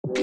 After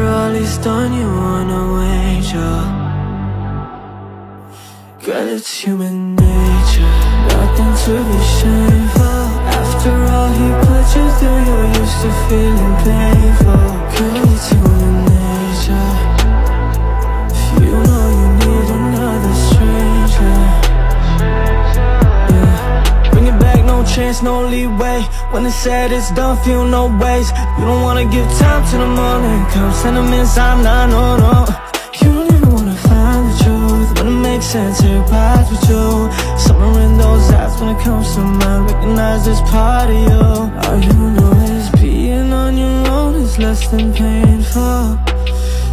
all is done, you wanna wage up. Girl, it's human nature, nothing to be shameful. After all he put you through, you're used to feeling painful. Girl, it's human nature. If you know you need another stranger, yeah. Bring it back, no chance, no leeway. When it's said, it's done, feel no ways. You don't wanna give time to the morning come. Sentiments, I'm not, no. You don't even wanna find the truth. When it makes sense, it rides with you. Somewhere in those eyes, when it comes to mine, recognize this part of you. All you know is being on your own is less than painful.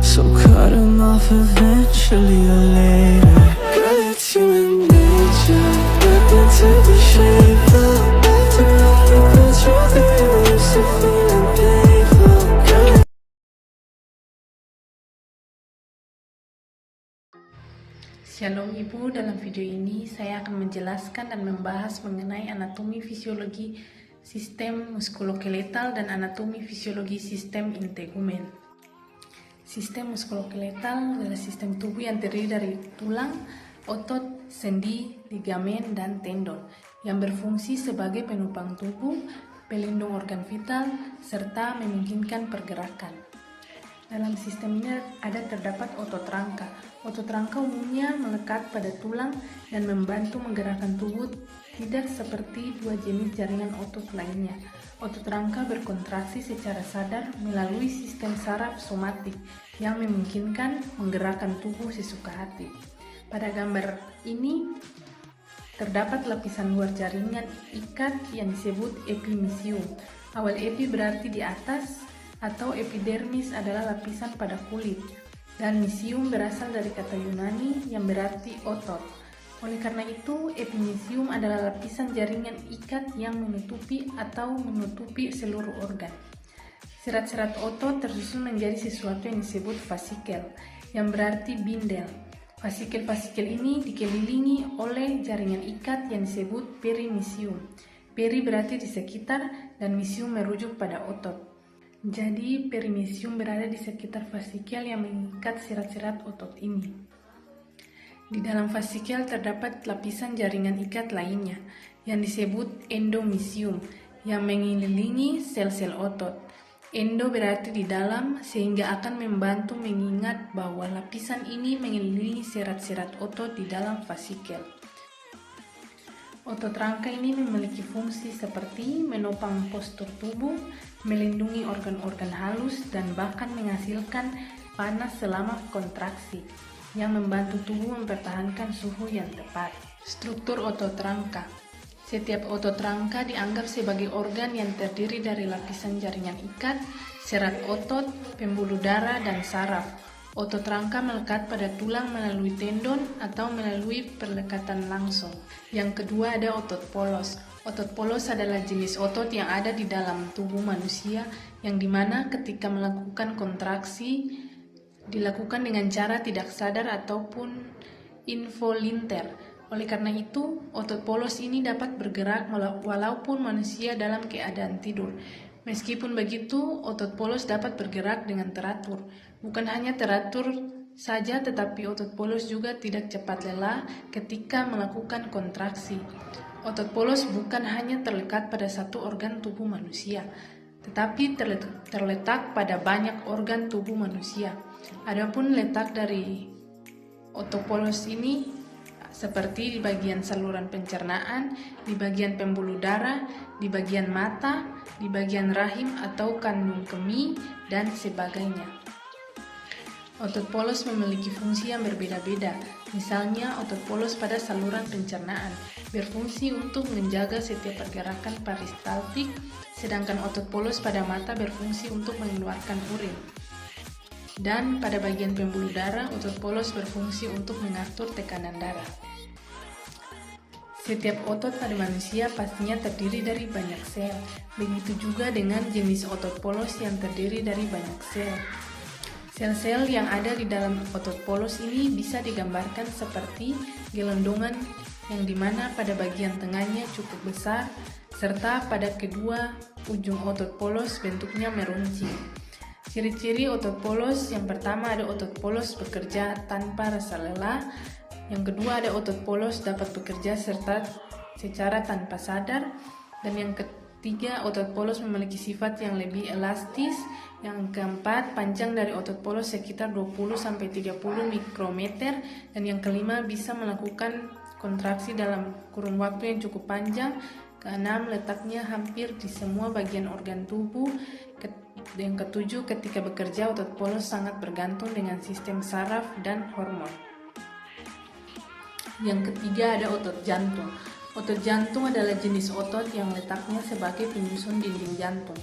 So cut him off eventually or later. Girl, it's human nature, nothing to be shameful. After all you put you through, you're used to feeling painful. Girl, Shalom Ibu, dalam video ini saya akan menjelaskan dan membahas mengenai anatomi fisiologi sistem muskuloskeletal dan anatomi fisiologi sistem integumen. Sistem muskuloskeletal adalah sistem tubuh yang terdiri dari tulang, otot, sendi, ligamen, dan tendon yang berfungsi sebagai penopang tubuh, pelindung organ vital, serta memungkinkan pergerakan. Dalam sistem ini terdapat otot rangka. Otot rangka umumnya melekat pada tulang dan membantu menggerakkan tubuh, tidak seperti dua jenis jaringan otot lainnya. Otot rangka berkontraksi secara sadar melalui sistem saraf somatik yang memungkinkan menggerakkan tubuh sesuka hati. Pada gambar ini terdapat lapisan luar jaringan ikat yang disebut epimysium. Awal epi berarti di atas, atau epidermis adalah lapisan pada kulit, dan mysium berasal dari kata Yunani yang berarti otot. Oleh karena itu, epimysium adalah lapisan jaringan ikat yang menutupi seluruh organ. Serat-serat otot tersusun menjadi sesuatu yang disebut fasikel, yang berarti bindel. Fasikel-fasikel ini dikelilingi oleh jaringan ikat yang disebut perimysium. Peri berarti di sekitar dan mysium merujuk pada otot. Jadi, perimysium berada di sekitar fasikel yang mengikat serat-serat otot ini. Di dalam fasikel terdapat lapisan jaringan ikat lainnya yang disebut endomysium yang mengelilingi sel-sel otot. Endo berarti di dalam, sehingga akan membantu mengingat bahwa lapisan ini mengelilingi serat-serat otot di dalam fasikel. Otot rangka ini memiliki fungsi seperti menopang postur tubuh, melindungi organ-organ halus, dan bahkan menghasilkan panas selama kontraksi, yang membantu tubuh mempertahankan suhu yang tepat. Struktur otot rangka. Setiap otot rangka dianggap sebagai organ yang terdiri dari lapisan jaringan ikat, serat otot, pembuluh darah, dan saraf. Otot rangka melekat pada tulang melalui tendon atau melalui perlekatan langsung. Yang kedua ada otot polos. Otot polos adalah jenis otot yang ada di dalam tubuh manusia yang dimana ketika melakukan kontraksi dilakukan dengan cara tidak sadar ataupun involunter. Oleh karena itu, otot polos ini dapat bergerak walaupun manusia dalam keadaan tidur. Meskipun begitu, otot polos dapat bergerak dengan teratur. Bukan hanya teratur saja, tetapi otot polos juga tidak cepat lelah ketika melakukan kontraksi. Otot polos bukan hanya terlekat pada satu organ tubuh manusia, tetapi terletak pada banyak organ tubuh manusia. Adapun letak dari otot polos ini seperti di bagian saluran pencernaan, di bagian pembuluh darah, di bagian mata, di bagian rahim atau kandung kemih, dan sebagainya. Otot polos memiliki fungsi yang berbeda-beda. Misalnya, otot polos pada saluran pencernaan berfungsi untuk menjaga setiap pergerakan peristaltik, sedangkan otot polos pada mata berfungsi untuk mengeluarkan urin. Dan pada bagian pembuluh darah, otot polos berfungsi untuk mengatur tekanan darah. Setiap otot pada manusia pastinya terdiri dari banyak sel. Begitu juga dengan jenis otot polos yang terdiri dari banyak sel. Sel-sel yang ada di dalam otot polos ini bisa digambarkan seperti gelondongan yang dimana pada bagian tengahnya cukup besar, serta pada kedua ujung otot polos bentuknya meruncing. Ciri-ciri otot polos: yang pertama ada otot polos bekerja tanpa rasa lelah. Yang kedua ada otot polos dapat bekerja serta secara tanpa sadar. Dan yang ketiga, otot polos memiliki sifat yang lebih elastis. Yang keempat, panjang dari otot polos sekitar 20-30 mikrometer. Dan yang kelima, bisa melakukan kontraksi dalam kurun waktu yang cukup panjang. Keenam, letaknya hampir di semua bagian organ tubuh. Yang ketujuh, ketika bekerja otot polos sangat bergantung dengan sistem saraf dan hormon. Yang ketiga ada otot jantung. Otot jantung adalah jenis otot yang letaknya sebagai penyusun dinding jantung,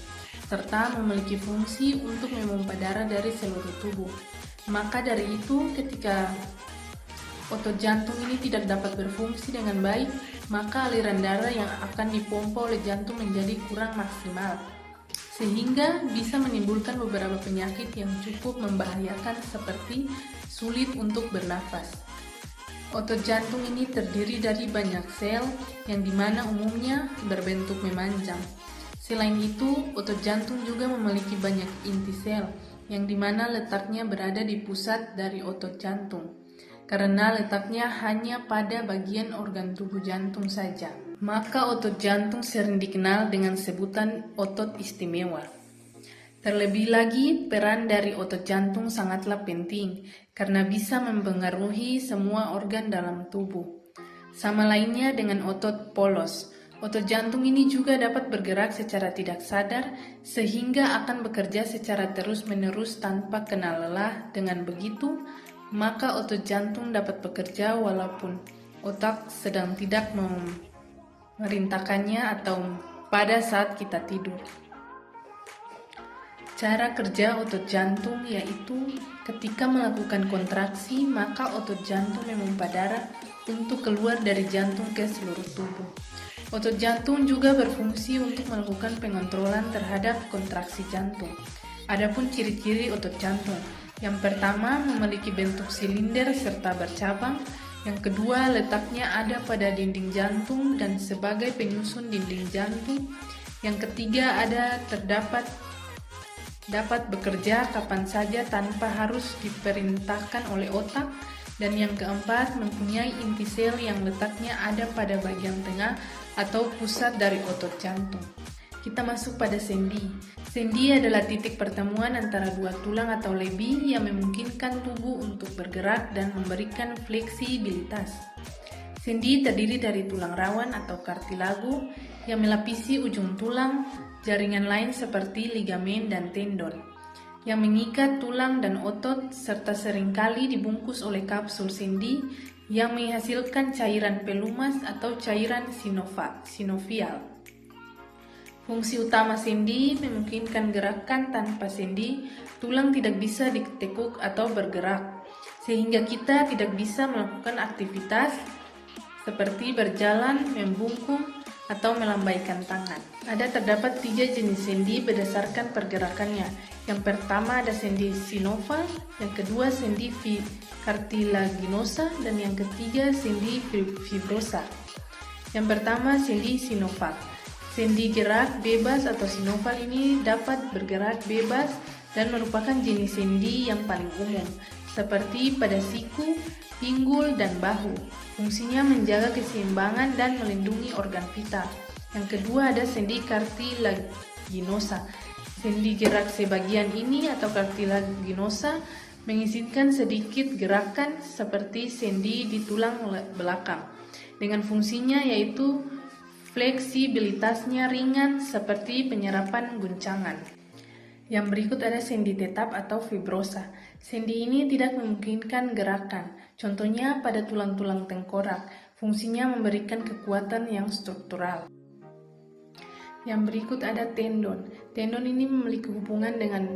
serta memiliki fungsi untuk memompa darah dari seluruh tubuh. Maka dari itu, ketika otot jantung ini tidak dapat berfungsi dengan baik, maka aliran darah yang akan dipompa oleh jantung menjadi kurang maksimal, sehingga bisa menimbulkan beberapa penyakit yang cukup membahayakan seperti sulit untuk bernafas. Otot jantung ini terdiri dari banyak sel yang dimana umumnya berbentuk memanjang. Selain itu, otot jantung juga memiliki banyak inti sel yang dimana letaknya berada di pusat dari otot jantung, karena letaknya hanya pada bagian organ tubuh jantung saja. Maka otot jantung sering dikenal dengan sebutan otot istimewa. Terlebih lagi, peran dari otot jantung sangatlah penting karena bisa mempengaruhi semua organ dalam tubuh. Sama lainnya dengan otot polos. Otot jantung ini juga dapat bergerak secara tidak sadar sehingga akan bekerja secara terus-menerus tanpa kenal lelah. Dengan begitu, maka otot jantung dapat bekerja walaupun otak sedang tidak memerintahkannya atau pada saat kita tidur. Cara kerja otot jantung yaitu ketika melakukan kontraksi, maka otot jantung memompa darah untuk keluar dari jantung ke seluruh tubuh. Otot jantung juga berfungsi untuk melakukan pengontrolan terhadap kontraksi jantung. Adapun ciri-ciri otot jantung: yang pertama, memiliki bentuk silinder serta bercabang. Yang kedua, letaknya ada pada dinding jantung dan sebagai penyusun dinding jantung. Yang ketiga, dapat bekerja kapan saja tanpa harus diperintahkan oleh otak. Dan yang keempat, mempunyai inti sel yang letaknya ada pada bagian tengah atau pusat dari otot jantung. Kita masuk pada sendi. Sendi adalah titik pertemuan antara dua tulang atau lebih yang memungkinkan tubuh untuk bergerak dan memberikan fleksibilitas. Sendi terdiri dari tulang rawan atau kartilago yang melapisi ujung tulang, jaringan lain seperti ligamen dan tendon yang mengikat tulang dan otot, serta seringkali dibungkus oleh kapsul sendi yang menghasilkan cairan pelumas atau cairan sinovial. Fungsi utama sendi memungkinkan gerakan. Tanpa sendi, tulang tidak bisa ditekuk atau bergerak, sehingga kita tidak bisa melakukan aktivitas seperti berjalan, membungkuk, atau melambaikan tangan. Terdapat 3 jenis sendi berdasarkan pergerakannya. Yang pertama ada sendi sinoval, yang kedua sendi cartilaginosa, dan yang ketiga sendi fibrosa. Yang pertama sendi sinoval. Sendi gerak bebas atau sinoval ini dapat bergerak bebas dan merupakan jenis sendi yang paling umum, seperti pada siku, pinggul, dan bahu. Fungsinya menjaga keseimbangan dan melindungi organ vital. Yang kedua ada sendi cartilaginosa. Sendi gerak sebagian ini atau cartilaginosa mengizinkan sedikit gerakan seperti sendi di tulang belakang, dengan fungsinya yaitu fleksibilitasnya ringan seperti penyerapan guncangan. Yang berikut ada sendi tetap atau fibrosa. Sendi ini tidak memungkinkan gerakan, contohnya pada tulang-tulang tengkorak. Fungsinya memberikan kekuatan yang struktural. Yang berikut ada tendon. Tendon ini memiliki hubungan dengan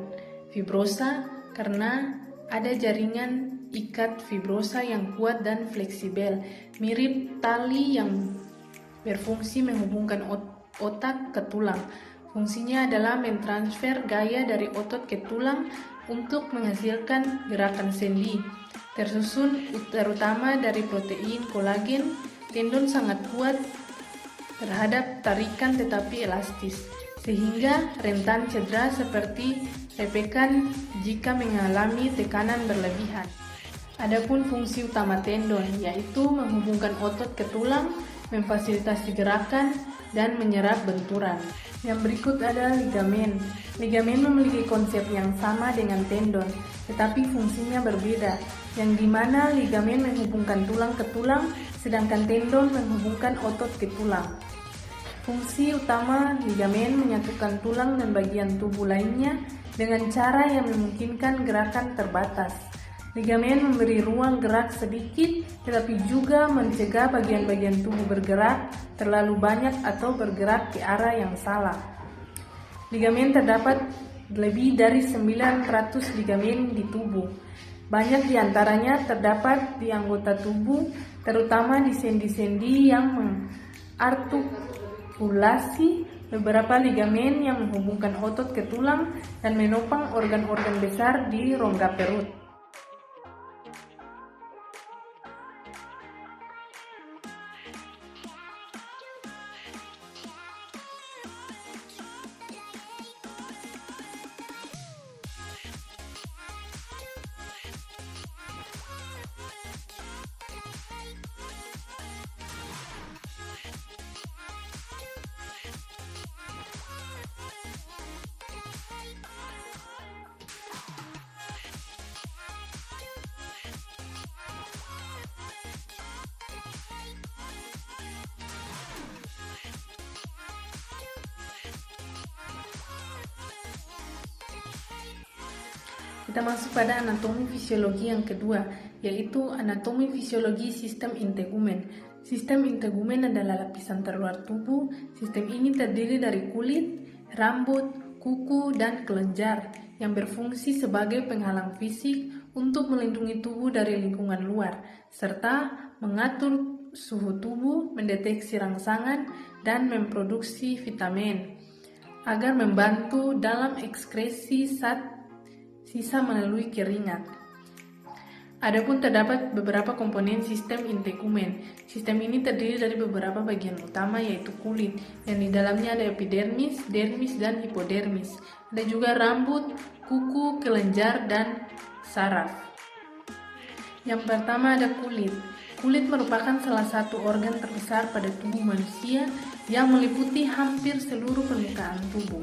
fibrosa karena ada jaringan ikat fibrosa yang kuat dan fleksibel, mirip tali yang berfungsi menghubungkan otak ke tulang. Fungsinya adalah mentransfer gaya dari otot ke tulang untuk menghasilkan gerakan sendi. Tersusun terutama dari protein kolagen, tendon sangat kuat terhadap tarikan tetapi elastis, sehingga rentan cedera seperti repekan jika mengalami tekanan berlebihan. Adapun fungsi utama tendon yaitu menghubungkan otot ke tulang, memfasilitasi gerakan, dan menyerap benturan. Yang berikut adalah ligamen. Ligamen memiliki konsep yang sama dengan tendon, tetapi fungsinya berbeda, yang dimana ligamen menghubungkan tulang ke tulang, sedangkan tendon menghubungkan otot ke tulang. Fungsi utama ligamen menyatukan tulang dan bagian tubuh lainnya dengan cara yang memungkinkan gerakan terbatas. Ligamen memberi ruang gerak sedikit, tetapi juga mencegah bagian-bagian tubuh bergerak terlalu banyak atau bergerak ke arah yang salah. Ligamen terdapat lebih dari 900 ligamen di tubuh. Banyak di antaranya terdapat di anggota tubuh, terutama di sendi-sendi yang mengartikulasi beberapa ligamen yang menghubungkan otot ke tulang dan menopang organ-organ besar di rongga perut. Kita masuk pada anatomi fisiologi yang kedua, yaitu anatomi fisiologi sistem integumen. Sistem integumen adalah lapisan terluar tubuh. Sistem ini terdiri dari kulit, rambut, kuku, dan kelenjar yang berfungsi sebagai penghalang fisik untuk melindungi tubuh dari lingkungan luar, serta mengatur suhu tubuh, mendeteksi rangsangan, dan memproduksi vitamin agar membantu dalam ekskresi zat sisa melalui keringat. Adapun terdapat beberapa komponen sistem integumen. Sistem ini terdiri dari beberapa bagian utama yaitu kulit, yang di dalamnya ada epidermis, dermis, dan hipodermis. Ada juga rambut, kuku, kelenjar, dan saraf. Yang pertama ada kulit. Kulit merupakan salah satu organ terbesar pada tubuh manusia yang meliputi hampir seluruh permukaan tubuh.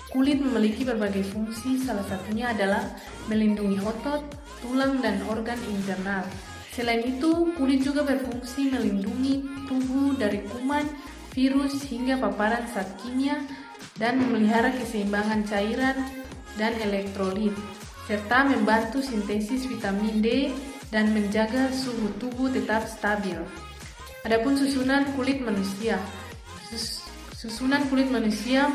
Kulit memiliki berbagai fungsi, salah satunya adalah melindungi otot, tulang, dan organ internal. Selain itu, kulit juga berfungsi melindungi tubuh dari kuman, virus, hingga paparan zat kimia, dan memelihara keseimbangan cairan dan elektrolit, serta membantu sintesis vitamin D dan menjaga suhu tubuh tetap stabil. Adapun susunan kulit manusia. Susunan kulit manusia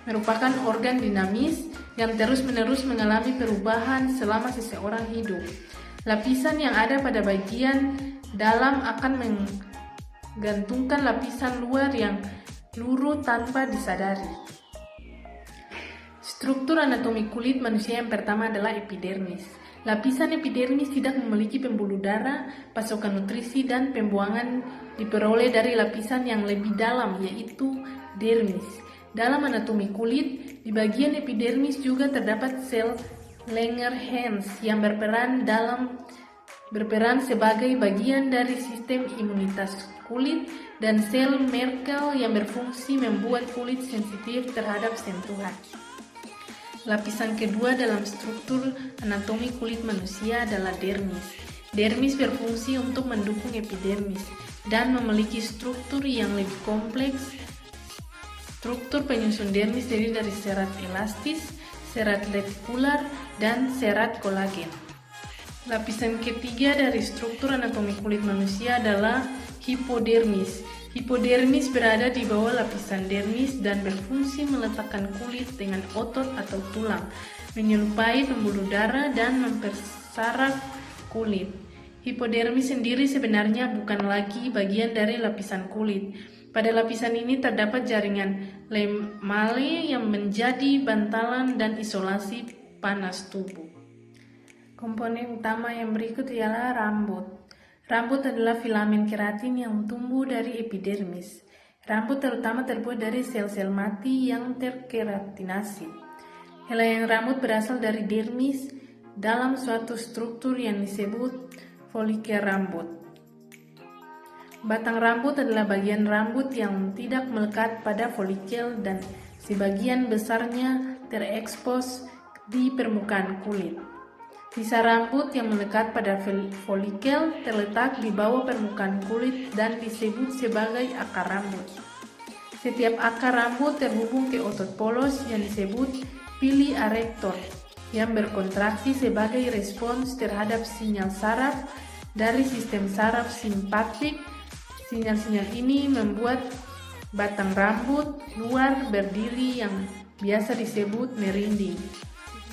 merupakan organ dinamis yang terus-menerus mengalami perubahan selama seseorang hidup. Lapisan yang ada pada bagian dalam akan menggantungkan lapisan luar yang luruh tanpa disadari. Struktur anatomi kulit manusia yang pertama adalah epidermis. Lapisan epidermis tidak memiliki pembuluh darah, pasokan nutrisi, dan pembuangan diperoleh dari lapisan yang lebih dalam, yaitu dermis. Dalam anatomi kulit, di bagian epidermis juga terdapat sel Langerhans yang berperan sebagai bagian dari sistem imunitas kulit, dan sel Merkel yang berfungsi membuat kulit sensitif terhadap sentuhan. Lapisan kedua dalam struktur anatomi kulit manusia adalah dermis. Dermis berfungsi untuk mendukung epidermis dan memiliki struktur yang lebih kompleks. Struktur penyusun dermis terdiri dari serat elastis, serat retikular, dan serat kolagen. Lapisan ketiga dari struktur anatomi kulit manusia adalah hipodermis. Hipodermis berada di bawah lapisan dermis dan berfungsi meletakkan kulit dengan otot atau tulang, menyerupai pembuluh darah dan mempersaraf kulit. Hipodermis sendiri sebenarnya bukan lagi bagian dari lapisan kulit. Pada lapisan ini terdapat jaringan lemale yang menjadi bantalan dan isolasi panas tubuh. Komponen utama yang berikut ialah rambut. Rambut adalah filamen keratin yang tumbuh dari epidermis. Rambut terutama terbuat dari sel-sel mati yang terkeratinasi. Helai rambut berasal dari dermis dalam suatu struktur yang disebut folikel rambut. Batang rambut adalah bagian rambut yang tidak melekat pada folikel dan sebagian besarnya terekspos di permukaan kulit. Sisa rambut yang melekat pada folikel terletak di bawah permukaan kulit dan disebut sebagai akar rambut. Setiap akar rambut terhubung ke otot polos yang disebut pili erector yang berkontraksi sebagai respons terhadap sinyal saraf dari sistem saraf simpatik. Sinyal-sinyal ini membuat batang rambut luar berdiri yang biasa disebut merinding.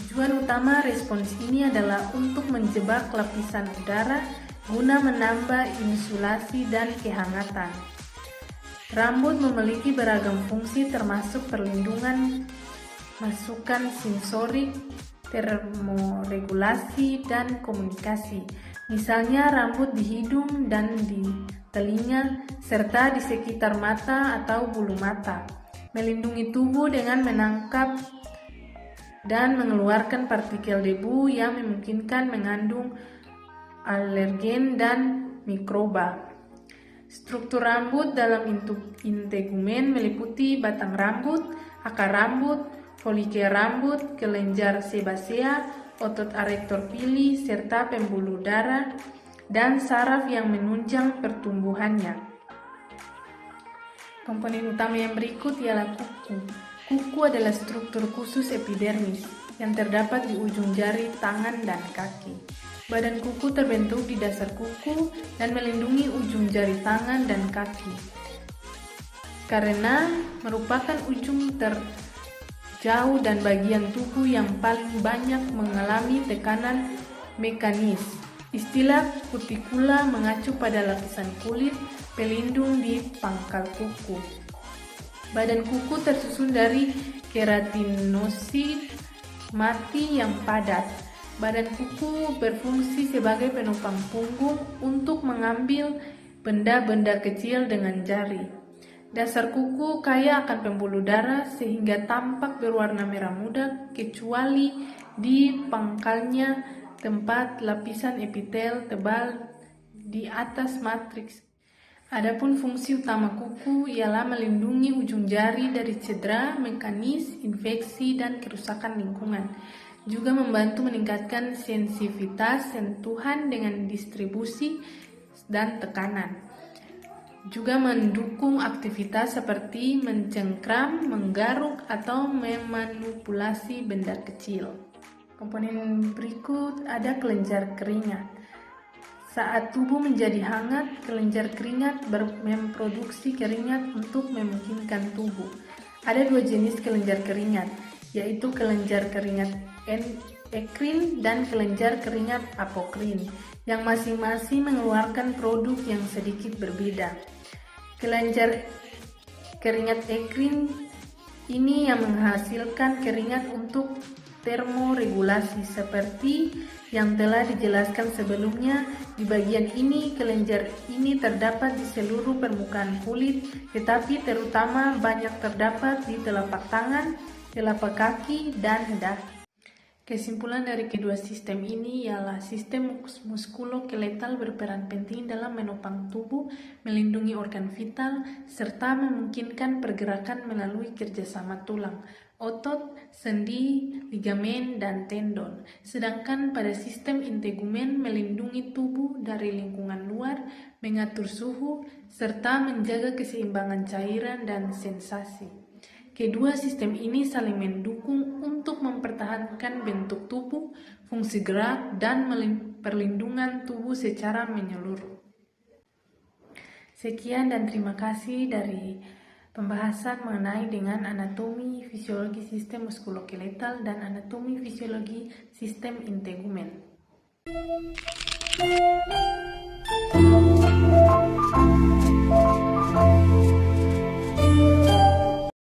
Tujuan utama respons ini adalah untuk menjebak lapisan udara guna menambah insulasi dan kehangatan. Rambut memiliki beragam fungsi termasuk perlindungan, masukan sensorik, termoregulasi, dan komunikasi. Misalnya rambut di hidung dan di telinga, serta di sekitar mata atau bulu mata. Melindungi tubuh dengan menangkap dan mengeluarkan partikel debu yang memungkinkan mengandung alergen dan mikroba. Struktur rambut dalam integumen meliputi batang rambut, akar rambut, folikel rambut, kelenjar sebasea, otot erector pili, serta pembuluh darah dan saraf yang menunjang pertumbuhannya. Komponen utama yang berikut ialah kuku. Kuku adalah struktur khusus epidermis yang terdapat di ujung jari tangan dan kaki. Badan kuku terbentuk di dasar kuku dan melindungi ujung jari tangan dan kaki. Karena merupakan ujung terjauh dan bagian tubuh yang paling banyak mengalami tekanan mekanis. Istilah kutikula mengacu pada lapisan kulit pelindung di pangkal kuku. Badan kuku tersusun dari keratinosit mati yang padat. Badan kuku berfungsi sebagai penopang punggung untuk mengambil benda-benda kecil dengan jari. Dasar kuku kaya akan pembuluh darah sehingga tampak berwarna merah muda kecuali di pangkalnya tempat lapisan epitel tebal di atas matriks. Adapun fungsi utama kuku ialah melindungi ujung jari dari cedera, mekanis, infeksi, dan kerusakan lingkungan. Juga membantu meningkatkan sensitivitas sentuhan dengan distribusi dan tekanan. Juga mendukung aktivitas seperti mencengkram, menggaruk, atau memanipulasi benda kecil. Komponen berikut ada kelenjar keringat. Saat tubuh menjadi hangat, kelenjar keringat memproduksi keringat untuk memungkinkan tubuh. Ada dua jenis kelenjar keringat, yaitu kelenjar keringat ekrin dan kelenjar keringat apokrin, yang masing-masing mengeluarkan produk yang sedikit berbeda. Kelenjar keringat ekrin ini yang menghasilkan keringat untuk termoregulasi seperti yang telah dijelaskan sebelumnya. Di bagian ini, kelenjar ini terdapat di seluruh permukaan kulit, tetapi terutama banyak terdapat di telapak tangan, telapak kaki, dan dahi. Kesimpulan dari kedua sistem ini ialah sistem muskuloskeletal berperan penting dalam menopang tubuh, melindungi organ vital, serta memungkinkan pergerakan melalui kerjasama tulang, otot, sendi, ligamen, dan tendon. Sedangkan pada sistem integumen melindungi tubuh dari lingkungan luar, mengatur suhu, serta menjaga keseimbangan cairan dan sensasi. Kedua sistem ini saling mendukung untuk mempertahankan bentuk tubuh, fungsi gerak, dan perlindungan tubuh secara menyeluruh. Sekian dan terima kasih dari pembahasan mengenai dengan anatomi fisiologi sistem muskuloskeletal dan anatomi fisiologi sistem integumen.